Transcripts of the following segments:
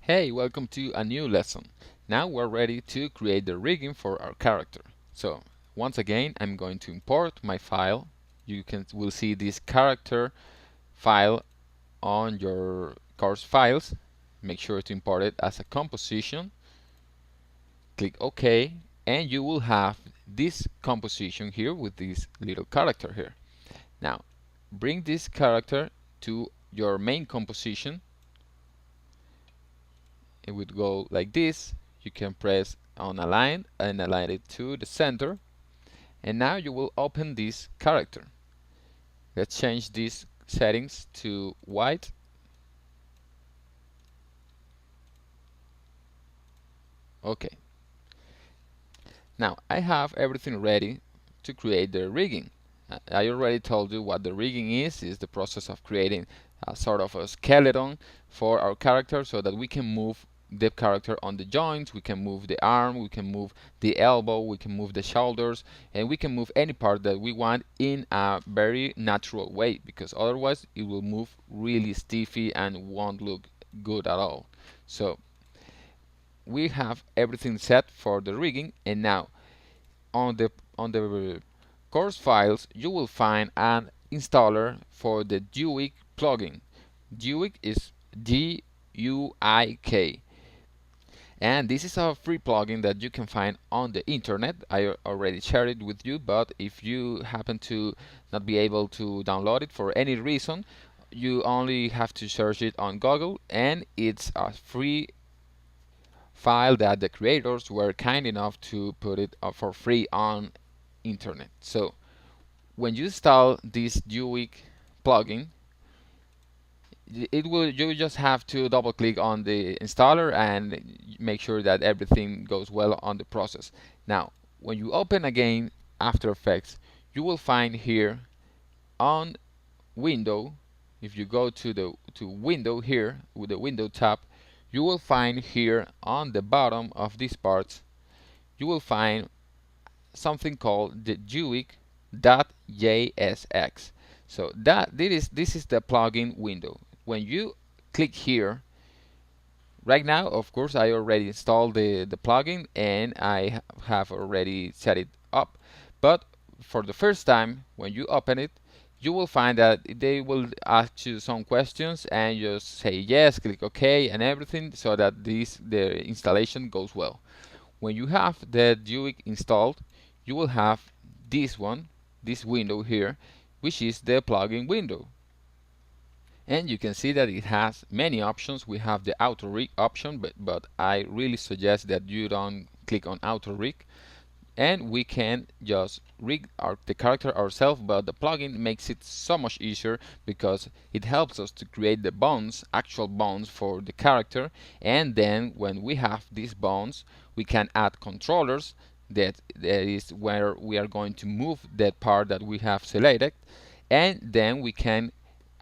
Hey, welcome to a new lesson. Now we're ready to create the rigging for our character. So once again, I'm going to import my file. Will see this character file on your course files. Make sure to import it as a composition. Click OK, and you will have this composition here with this little character here. Now bring this character to your main composition. It would go like this. You can press on align and align it to the center, and now you will open this character. Let's change these settings to white. Okay, now I have everything ready to create the rigging. I already told you what the rigging is the process of creating a sort of a skeleton for our character so that we can move the character on the joints, we can move the arm, we can move the elbow, we can move the shoulders, and we can move any part that we want in a very natural way, because otherwise it will move really stiffy and won't look good at all. So we have everything set for the rigging, and now on the course files you will find an installer for the Duik plugin. Duik is D-U-I-K, and this is a free plugin that you can find on the internet. I already shared it with you, but if you happen to not be able to download it for any reason, you only have to search it on Google, and it's a free file that the creators were kind enough to put it for free on internet. So when you install this Duik plugin, you just have to double click on the installer and make sure that everything goes well on the process. Now when you open again After Effects, you will find here on Window, if you go to Window here with the Window tab, you will find here on the bottom of these parts, you will find something called the Duik.jsx. So this is the plugin window. When you click here, right now, of course, I already installed the plugin and I have already set it up. But for the first time, when you open it, you will find that they will ask you some questions, and just say yes, click OK, and everything, so that the installation goes well. When you have the Duik installed, you will have this window here, which is the plugin window. And you can see that it has many options. We have the auto rig option, but I really suggest that you don't click on auto rig, and we can just rig the character ourselves, but the plugin makes it so much easier because it helps us to create the bones, actual bones for the character, and then when we have these bones we can add controllers. That is where we are going to move that part that we have selected, and then we can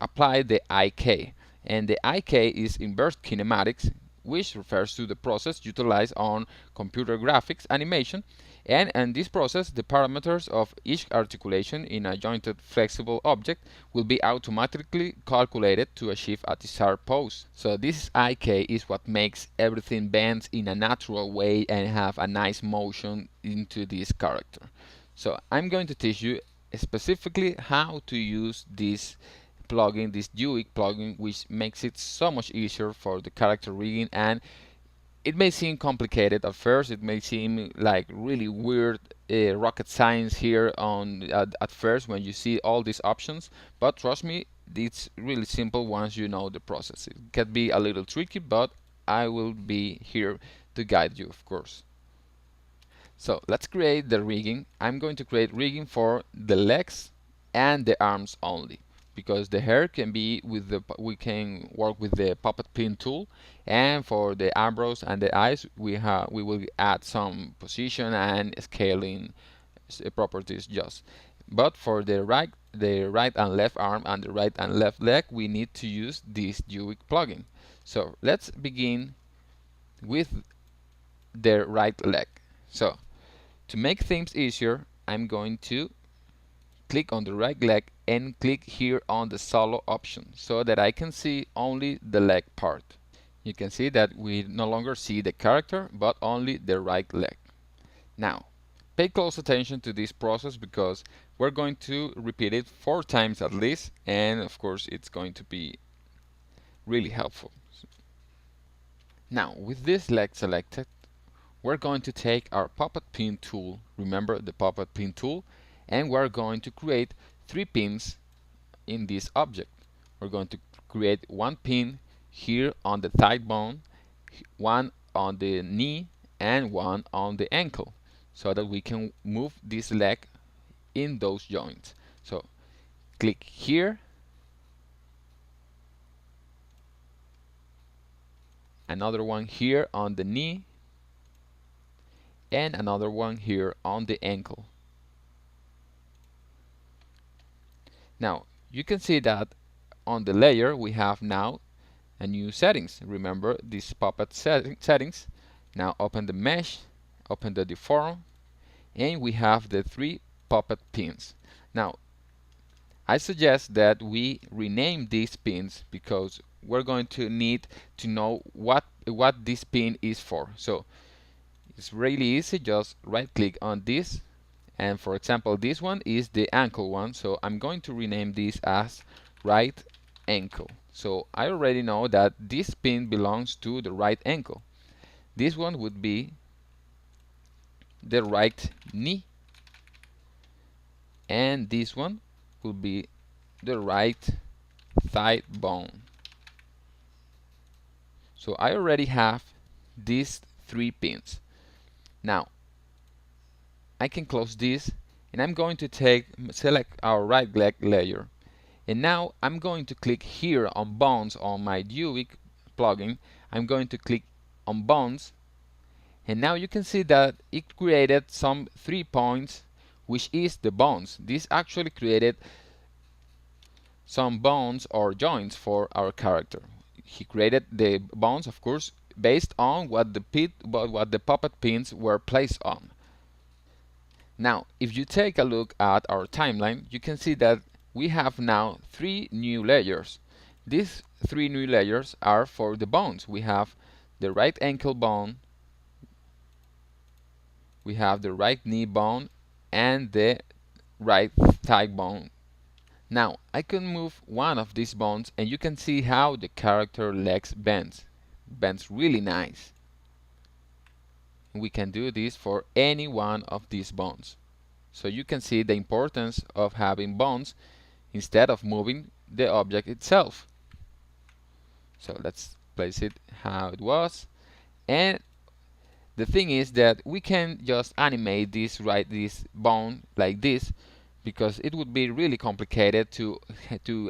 apply the IK, and the IK is inverse kinematics, which refers to the process utilized on computer graphics animation. And in this process, the parameters of each articulation in a jointed flexible object will be automatically calculated to achieve a desired pose. So this IK is what makes everything bend in a natural way and have a nice motion into this character. So I'm going to teach you specifically how to use this plugin, this Duik plugin, which makes it so much easier for the character rigging. And it may seem complicated at first, it may seem like really weird rocket science here at first when you see all these options, but trust me, it's really simple once you know the process. It can be a little tricky, but I will be here to guide you, of course. So let's create the rigging. I'm going to create rigging for the legs and the arms only, because the hair can be with we can work with the puppet pin tool, and for the eyebrows and the eyes we will add some position and scaling properties just. But for the right and left arm and the right and left leg, we need to use this Duik plugin. So let's begin with the right leg. So to make things easier, I'm going to click on the right leg and click here on the solo option so that I can see only the leg part. You can see that we no longer see the character but only the right leg. Now, pay close attention to this process because we're going to repeat it 4 times at least, and of course it's going to be really helpful. Now, with this leg selected, we're going to take our puppet pin tool, remember the puppet pin tool, and we're going to create 3 pins in this object. We're going to create 1 pin here on the thigh bone, 1 on the knee, and 1 on the ankle, so that we can move this leg in those joints. So click here, another one here on the knee, and another one here on the ankle. Now you can see that on the layer we have now a new settings. Remember these puppet settings. Now open the mesh, open the deform, and we have the 3 puppet pins. Now I suggest that we rename these pins because we're going to need to know what this pin is for. So it's really easy, just right click on this, and for example this one is the ankle one, so I'm going to rename this as right ankle. So I already know that this pin belongs to the right ankle. This one would be the right knee, and this one will be the right thigh bone. So I already have these 3 pins. Now I can close this, and I'm going to select our right leg layer, and now I'm going to click here on bones on my Duik plugin. I'm going to click on bones, and now you can see that it created some 3 points, which is the bones. This actually created some bones or joints for our character. He created the bones, of course, based on what the puppet pins were placed on. Now, if you take a look at our timeline, you can see that we have now 3 new layers. These 3 new layers are for the bones. We have the right ankle bone, we have the right knee bone, and the right thigh bone. Now, I can move one of these bones, and you can see how the character legs bends really nice. We can do this for any one of these bones. So you can see the importance of having bones instead of moving the object itself. So let's place it how it was. And the thing is that we can just animate this bone like this, because it would be really complicated to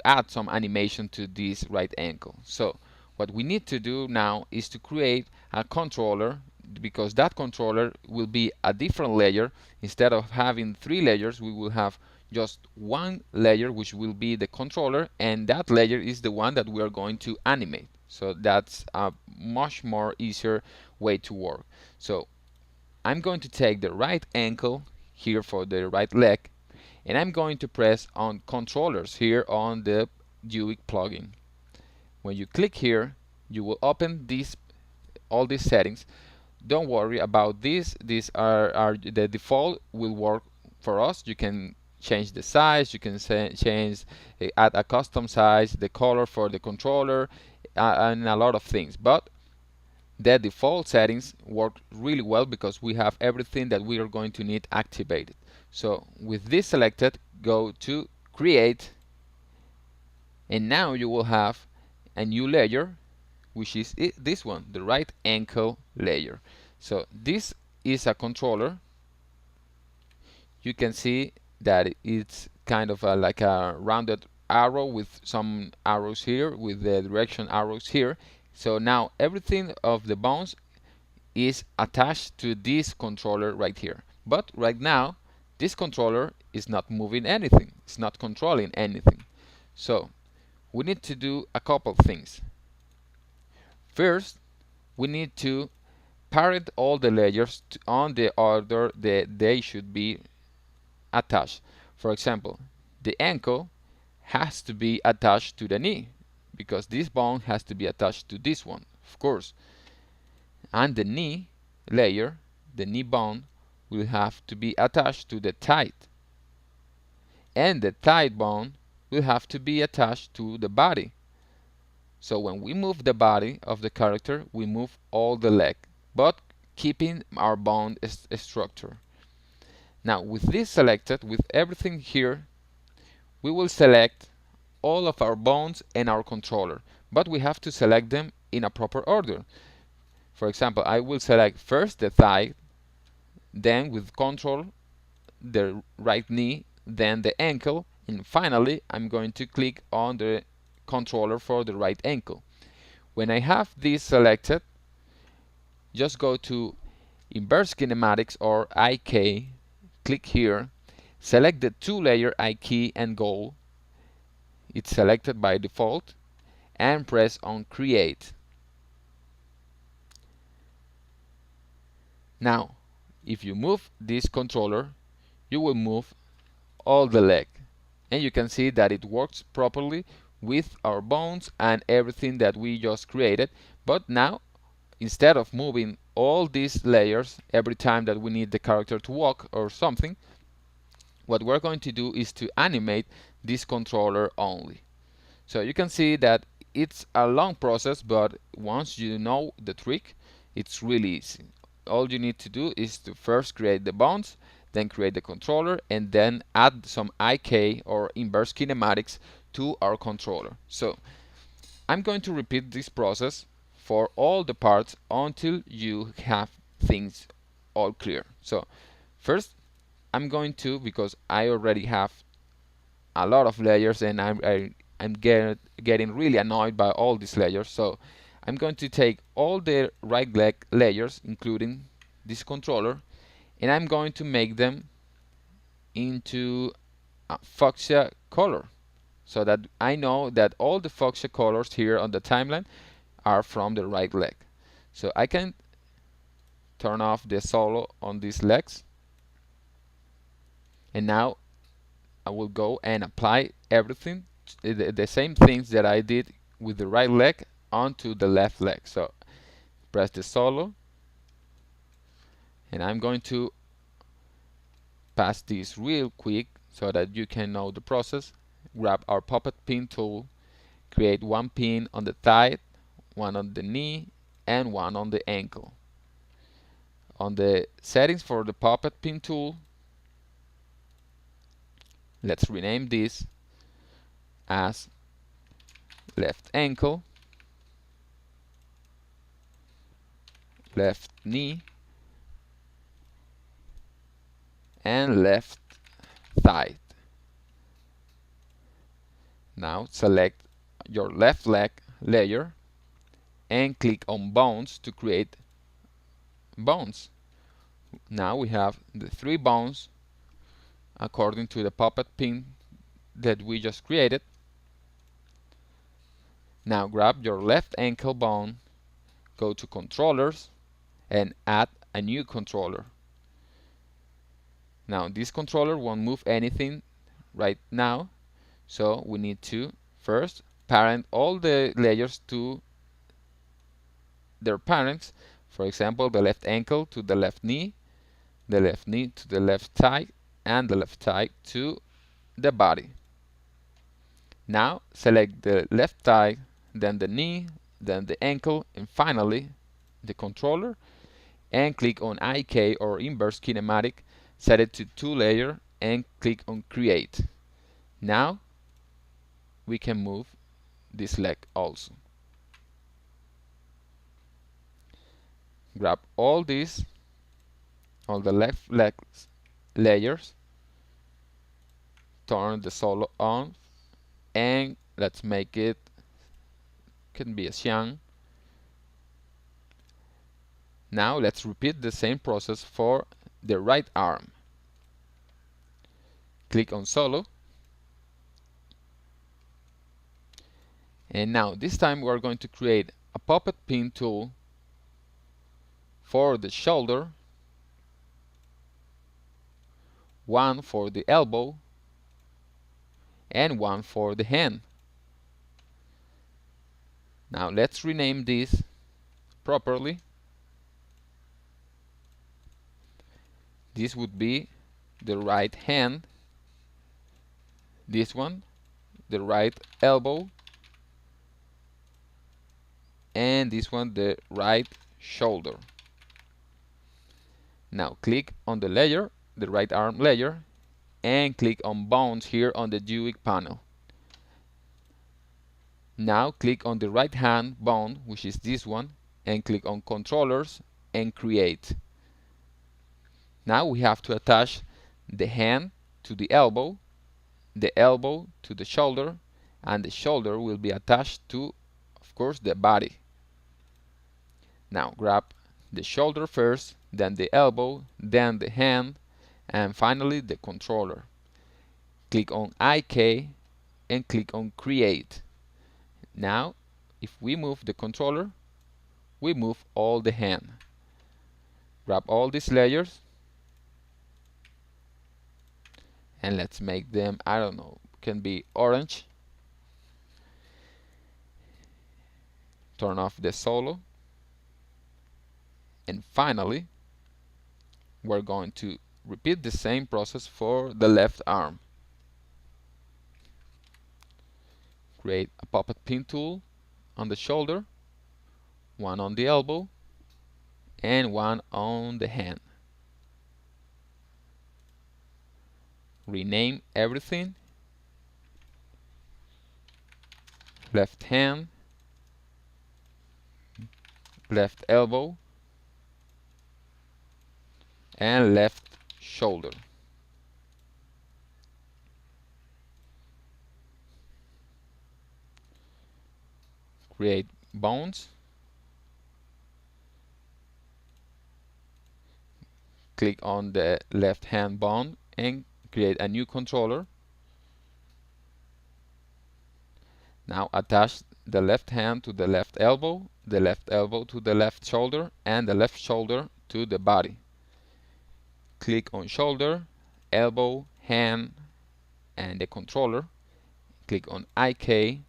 add some animation to this right ankle. So what we need to do now is to create a controller, because that controller will be a different layer. Instead of having 3 layers, we will have just 1 layer, which will be the controller, and that layer is the one that we are going to animate. So that's a much more easier way to work. So I'm going to take the right ankle here for the right leg, and I'm going to press on controllers here on the Duik plugin. When you click here, you will open all these settings. Don't worry about these are the default, will work for us. You can change the size, you can add a custom size, the color for the controller, and a lot of things, but the default settings work really well because we have everything that we are going to need activated. So with this selected, go to create, and now you will have a new layer, which is this one, the right ankle layer. So this is a controller. You can see that it's kind of like a rounded arrow with some arrows here, with the direction arrows here. So now everything of the bones is attached to this controller right here. But right now, this controller is not moving anything. It's not controlling anything. So we need to do a couple things. First, we need to parent all the layers on the order that they should be attached. For example, the ankle has to be attached to the knee, because this bone has to be attached to this one of course. And the knee layer, the knee bone, will have to be attached to the thigh. And the thigh bone will have to be attached to the body. So when we move the body of the character, we move all the leg, but keeping our bone structure. Now with this selected, with everything here, we will select all of our bones and our controller, but we have to select them in a proper order. For example, I will select first the thigh, then with control the right knee, then the ankle, and finally I'm going to click on the controller for the right ankle. When I have this selected, just go to Inverse Kinematics or IK, click here, select the two-layer IK and goal. It's selected by default, and press on Create. Now, if you move this controller, you will move all the leg, and you can see that it works properly with our bones and everything that we just created. But now, instead of moving all these layers every time that we need the character to walk or something, what we're going to do is to animate this controller only. So you can see that it's a long process, but once you know the trick, it's really easy. All you need to do is to first create the bones, then create the controller, and then add some IK or inverse kinematics to our controller. So I'm going to repeat this process for all the parts until you have things all clear. So first I'm going to, because I already have a lot of layers and I'm getting really annoyed by all these layers, so I'm going to take all the right leg layers, including this controller, and I'm going to make them into a fuchsia color, so that I know that all the fuchsia colors here on the timeline are from the right leg. So I can turn off the solo on these legs, and now I will go and apply everything, the same things that I did with the right leg onto the left leg. So press the solo, and I'm going to pass this real quick so that you can know the process. Grab our puppet pin tool, create one pin on the thigh, one on the knee, and one on the ankle. On the settings for the puppet pin tool, let's rename this as left ankle, left knee, and left thigh. Now select your left leg layer and click on bones to create bones. Now we have the 3 bones according to the puppet pin that we just created. Now grab your left ankle bone, go to controllers, and add a new controller. Now this controller won't move anything right now, so we need to first parent all the layers to their parents. For example, the left ankle to the left knee to the left thigh, and the left thigh to the body. Now select the left thigh, then the knee, then the ankle, and finally the controller, and click on IK or inverse kinematic, set it to 2-layer, and click on create. Now we can move this leg also. Grab all the left leg layers, turn the solo on, and let's make it, can be a cyan. Now let's repeat the same process for the right arm. Click on solo, and now this time we're going to create a puppet pin tool for the shoulder, one for the elbow, and one for the hand. Now let's rename this properly, this would be the right hand, this one, the right elbow, and this one, the right shoulder. Now click on the layer, the right arm layer, and click on bones here on the Duik panel. Now click on the right hand bone, which is this one, and click on controllers and create. Now we have to attach the hand to the elbow to the shoulder, and the shoulder will be attached to, of course, the body. Now grab the shoulder first, then the elbow, then the hand, and finally the controller. Click on IK and click on create. Now if we move the controller, we move all the hand. Grab all these layers and let's make them, I don't know, can be orange. Turn off the solo, and finally we're going to repeat the same process for the left arm. Create a puppet pin tool on the shoulder, one on the elbow, and one on the hand. Rename everything. Left hand, left elbow, and left shoulder. Create bones. Click on the left hand bone and create a new controller. Now attach the left hand to the left elbow to the left shoulder, and the left shoulder to the body. Click on shoulder, elbow, hand, and the controller. Click on IK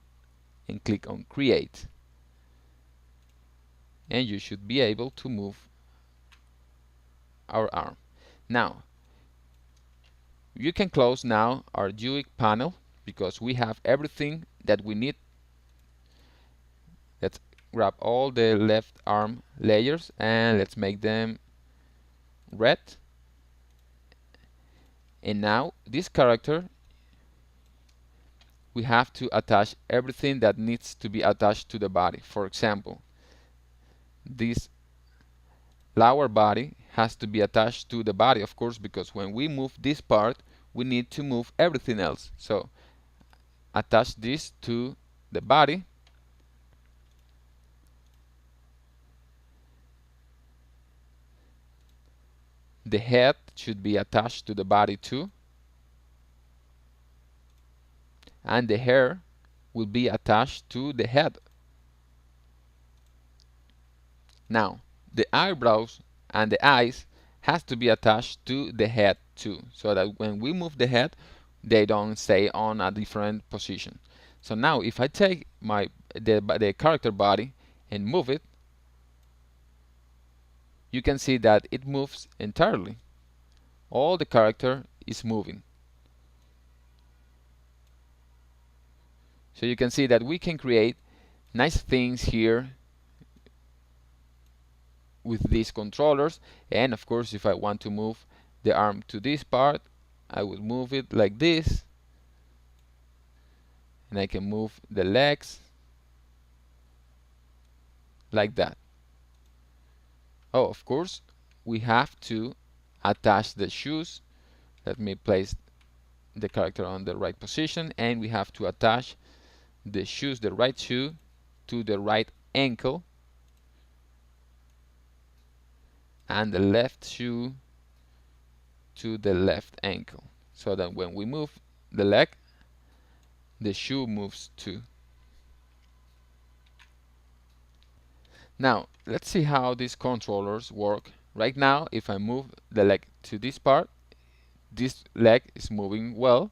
and click on create. And you should be able to move our arm. Now, you can close now our Duik panel because we have everything that we need. Let's grab all the left arm layers and let's make them red. And now this character, we have to attach everything that needs to be attached to the body. For example, this lower body has to be attached to the body, of course, because when we move this part, we need to move everything else. So attach this to the body. The head should be attached to the body too. And the hair will be attached to the head. Now, the eyebrows and the eyes has to be attached to the head too, so that when we move the head, they don't stay on a different position. So now if I take the character body and move it, you can see that it moves entirely. All the character is moving. So you can see that we can create nice things here with these controllers. And of course, if I want to move the arm to this part, I will move it like this, and I can move the legs like that. Oh, of course, we have to attach the shoes. Let me place the character on the right position, and we have to attach the shoes, the right shoe, to the right ankle, and the left shoe to the left ankle, so that when we move the leg, the shoe moves too. Now let's see how these controllers work. Right now, if I move the leg to this part, this leg is moving well,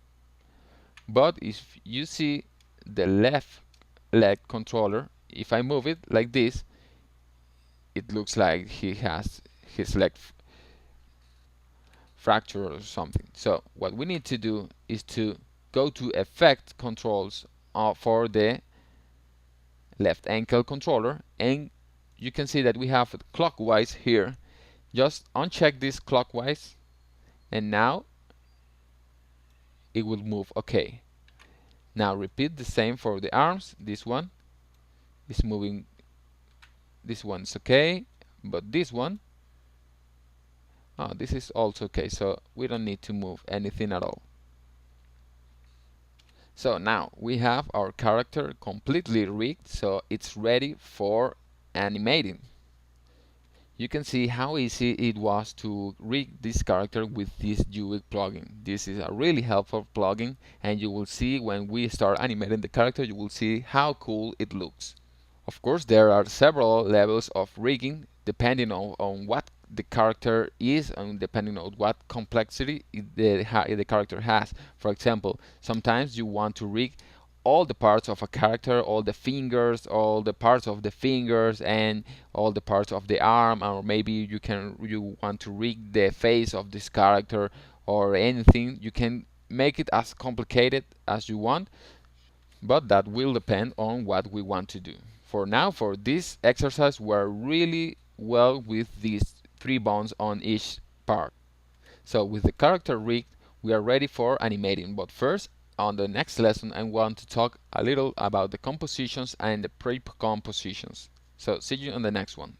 but if you see the left leg controller, if I move it like this, it looks like he has his leg fracture or something. So what we need to do is to go to Effect Controls for the left ankle controller, and you can see that we have clockwise here. Just uncheck this clockwise, and now it will move okay. Now repeat the same for the arms. This one is moving, this one's okay, but this one, this is also okay, so we don't need to move anything at all. So now we have our character completely rigged, so it's ready for animating. You can see how easy it was to rig this character with this Duik plugin. This is a really helpful plugin, and you will see when we start animating the character, you will see how cool it looks. Of course, there are several levels of rigging depending on what the character is and depending on what complexity the character has. For example, sometimes you want to rig all the parts of a character, all the fingers, all the parts of the fingers, and all the parts of the arm, or maybe you want to rig the face of this character or anything. You can make it as complicated as you want, but that will depend on what we want to do. For now, for this exercise, we're really well with these 3 bones on each part. So with the character rigged, we are ready for animating. But first, on the next lesson, I want to talk a little about the compositions and the pre-compositions. So see you on the next one.